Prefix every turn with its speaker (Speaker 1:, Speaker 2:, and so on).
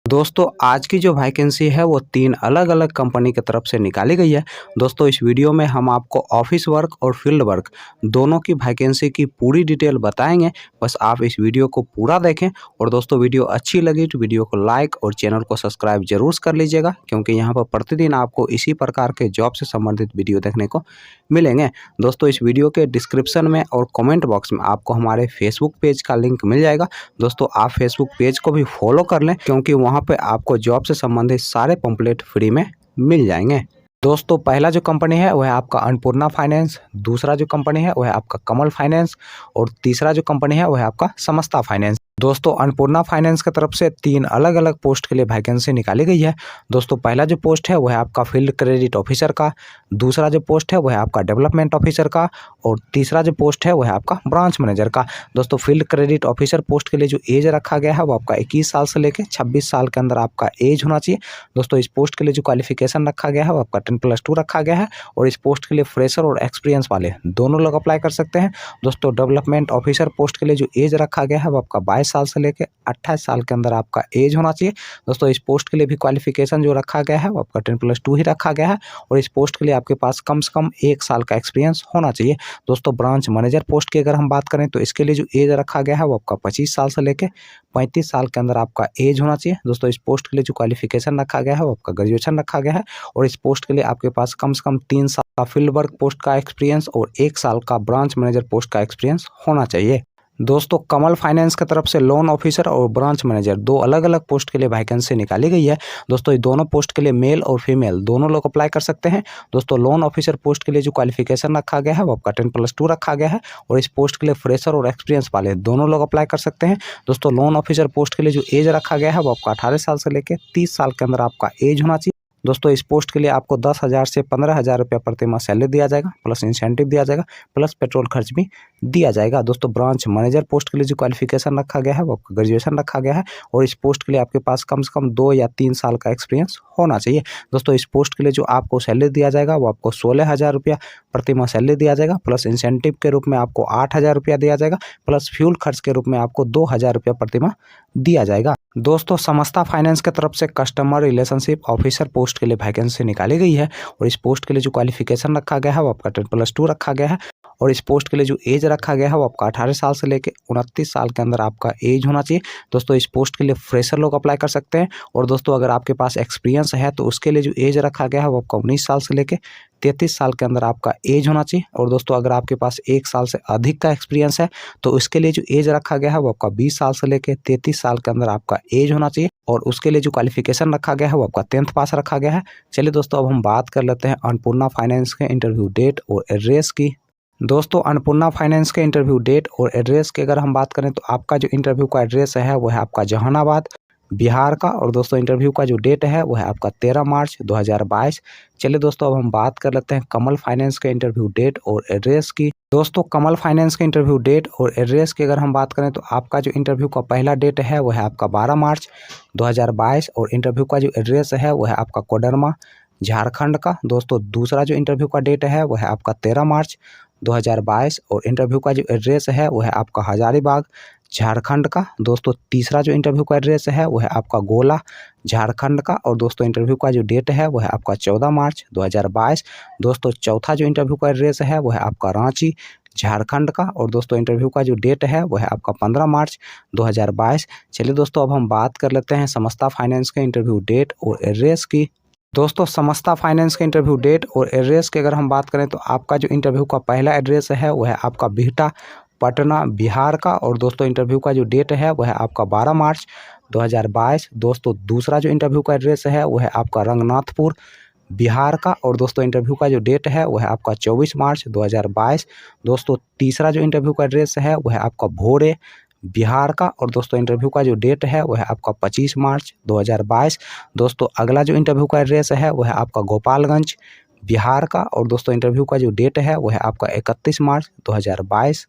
Speaker 1: दोस्तों आज की जो वैकेंसी है वो 3 अलग-अलग कंपनी की तरफ से निकाली गई है। दोस्तों इस वीडियो में हम आपको ऑफिस वर्क और फील्ड वर्क दोनों की वैकेंसी की पूरी डिटेल बताएंगे। बस आप इस वीडियो को पूरा देखें और दोस्तों वीडियो अच्छी लगी तो वीडियो को लाइक और चैनल को सब्सक्राइब जरूर कर लीजिएगा, क्योंकि यहाँ पर प्रतिदिन आपको इसी प्रकार के जॉब से संबंधित वीडियो देखने को मिलेंगे। दोस्तों इस वीडियो के डिस्क्रिप्शन में और कमेंट बॉक्स में आपको हमारे फेसबुक पेज का लिंक मिल जाएगा। दोस्तों आप फेसबुक पेज को भी फॉलो कर लें, क्योंकि वहाँ पे आपको जॉब से संबंधित सारे पंपलेट फ्री में मिल जाएंगे। दोस्तों पहला जो कंपनी है वह है आपका अन्नपूर्णा फाइनेंस, दूसरा जो कंपनी है वह है आपका कमल फाइनेंस और तीसरा जो कंपनी है वह है आपका समस्ता फाइनेंस। दोस्तों अन्नपूर्णा फाइनेंस की तरफ से 3 अलग अलग पोस्ट के लिए वैकेंसी निकाली गई है। दोस्तों पहला जो पोस्ट है वह है आपका फील्ड क्रेडिट ऑफिसर का, दूसरा जो पोस्ट है वह है आपका डेवलपमेंट ऑफिसर का और तीसरा जो पोस्ट है वह है आपका ब्रांच मैनेजर का। दोस्तों फील्ड क्रेडिट ऑफिसर पोस्ट के लिए जो एज रखा गया है वो आपका 21 साल से लेकर 26 साल के अंदर आपका एज होना चाहिए। दोस्तों इस पोस्ट के लिए जो क्वालिफिकेशन रखा गया है वो आपका 10+2 रखा गया है और इस पोस्ट के लिए फ्रेशर और एक्सपीरियंस वाले दोनों लोग अप्लाई कर सकते हैं। दोस्तों डेवलपमेंट ऑफिसर पोस्ट के लिए जो एज रखा गया है वो आपका 22 साल से लेकर 28 साल के अंदर आपका एज होना चाहिए। दोस्तों इस पोस्ट के लिए भी क्वालिफिकेशन जो रखा गया है वो आपका 10+2 ही रखा गया है और इस पोस्ट के लिए आपके पास कम से कम 1 साल का एक्सपीरियंस होना चाहिए। दोस्तों ब्रांच मैनेजर पोस्ट की अगर हम बात करें तो इसके लिए जो एज रखा गया है वो आपका 25 साल से लेकर 35 साल के अंदर आपका एज होना चाहिए। दोस्तों इस पोस्ट के लिए जो क्वालिफिकेशन रखा गया है वो आपका ग्रेजुएशन रखा गया है और इस पोस्ट के लिए आपके पास कम से कम 3 साल का फील्ड वर्क पोस्ट का एक्सपीरियंस और 1 साल का ब्रांच मैनेजर पोस्ट का एक्सपीरियंस होना चाहिए। दोस्तों कमल फाइनेंस की तरफ से लोन ऑफिसर और ब्रांच मैनेजर 2 अलग अलग पोस्ट के लिए वैकेंसी निकाली गई है। दोस्तों ये दोनों पोस्ट के लिए मेल और फीमेल दोनों लोग अप्लाई कर सकते हैं। दोस्तों लोन ऑफिसर पोस्ट के लिए जो क्वालिफिकेशन रखा गया है वो आपका 10+2 रखा गया है और इस पोस्ट के लिए फ्रेशर और एक्सपीरियंस वाले दोनों लोग अप्लाई कर सकते हैं। दोस्तों लोन ऑफिसर पोस्ट के लिए जो एज रखा गया है वो आपका 18 साल से लेकर 30 साल के अंदर आपका एज होना चाहिए। दोस्तों इस पोस्ट के लिए आपको 10,000 से 15,000 रुपये प्रति माह सैलरी दिया जाएगा, प्लस इंसेंटिव दिया जाएगा, प्लस पेट्रोल खर्च भी दिया जाएगा। दोस्तों ब्रांच मैनेजर पोस्ट के लिए जो क्वालिफिकेशन रखा गया है वो आपका ग्रेजुएशन रखा गया है और इस पोस्ट के लिए आपके पास कम से कम 2 या 3 साल का एक्सपीरियंस होना चाहिए। दोस्तों इस पोस्ट के लिए जो आपको सैलरी दिया जाएगा वो आपको 16,000 रुपया प्रति माह सैलरी दिया जाएगा, प्लस इंसेंटिव के रूप में आपको 8,000 रुपया दिया जाएगा, प्लस फ्यूल खर्च के रूप में आपको 2,000 रुपया प्रति माह दिया जाएगा। दोस्तों समस्ता फाइनेंस की तरफ से कस्टमर रिलेशनशिप ऑफिसर पोस्ट के लिए वैकेंसी निकाली गई है और इस पोस्ट के लिए जो क्वालिफिकेशन रखा गया है वो आपका 10+2 रखा गया है और इस पोस्ट के लिए जो एज रखा गया है वो आपका 18 साल से लेकर 29 साल के अंदर आपका एज होना चाहिए। दोस्तों इस पोस्ट के लिए फ्रेशर लोग अप्लाई कर सकते हैं और दोस्तों अगर आपके पास एक्सपीरियंस है तो उसके लिए जो एज रखा गया है वो आपका 19 साल से लेकर 33 साल के अंदर आपका एज होना चाहिए और दोस्तों अगर आपके पास 1 साल से अधिक का एक्सपीरियंस है तो उसके लिए जो एज रखा गया है वो आपका 20 साल से लेकर 33 साल के अंदर आपका एज होना चाहिए और उसके लिए जो क्वालिफिकेशन रखा गया है वो आपका 10th पास रखा गया है। चलिए दोस्तों अब हम बात कर लेते हैं अन्नपूर्णा फाइनेंस के इंटरव्यू डेट और एड्रेस की। दोस्तों अन्नपूर्णा फाइनेंस के इंटरव्यू डेट और एड्रेस की अगर हम बात करें तो आपका जो इंटरव्यू का एड्रेस है वो है आपका जहानाबाद बिहार का और दोस्तों इंटरव्यू का जो डेट है वो है आपका 13 मार्च 2022। चलिए दोस्तों अब हम बात कर लेते हैं कमल फाइनेंस के इंटरव्यू डेट और एड्रेस की। दोस्तों कमल फाइनेंस के इंटरव्यू डेट और एड्रेस की अगर हम बात करें तो आपका जो इंटरव्यू का पहला डेट है वो है आपका 12 मार्च 2022 और इंटरव्यू का जो एड्रेस है वो है आपका कोडरमा झारखंड का। दोस्तों दूसरा जो इंटरव्यू का डेट है वो है आपका 13 मार्च 2022 और इंटरव्यू का जो एड्रेस है वो है आपका हजारीबाग झारखंड का। दोस्तों तीसरा जो इंटरव्यू का एड्रेस है वो है आपका गोला झारखंड का और दोस्तों इंटरव्यू का जो डेट है वो है आपका 14 मार्च 2022। दोस्तों चौथा जो इंटरव्यू का एड्रेस है वो है आपका रांची झारखंड का और दोस्तों इंटरव्यू का जो डेट है वो है आपका 15 मार्च 2022। चलिए दोस्तों अब हम बात कर लेते हैं समस्ता फाइनेंस के इंटरव्यू डेट और एड्रेस की। दोस्तों समस्ता फाइनेंस के इंटरव्यू डेट और एड्रेस की अगर हम बात करें तो आपका जो इंटरव्यू का पहला एड्रेस है वो है आपका बिहटा पटना बिहार का और दोस्तों इंटरव्यू का जो डेट है वो है आपका 12 मार्च 2022। दोस्तों दूसरा जो इंटरव्यू का एड्रेस है वो है आपका रंगनाथपुर बिहार का और दोस्तों इंटरव्यू का जो डेट है वो है आपका 24 मार्च 2022। दोस्तों तीसरा जो इंटरव्यू का एड्रेस है वो है आपका भोरे बिहार का और दोस्तों इंटरव्यू का जो डेट है वो है आपका 25 मार्च 2022। दोस्तों अगला जो इंटरव्यू का एड्रेस है वो है आपका गोपालगंज बिहार का और दोस्तों इंटरव्यू का जो डेट है वो है आपका 31 मार्च 2022।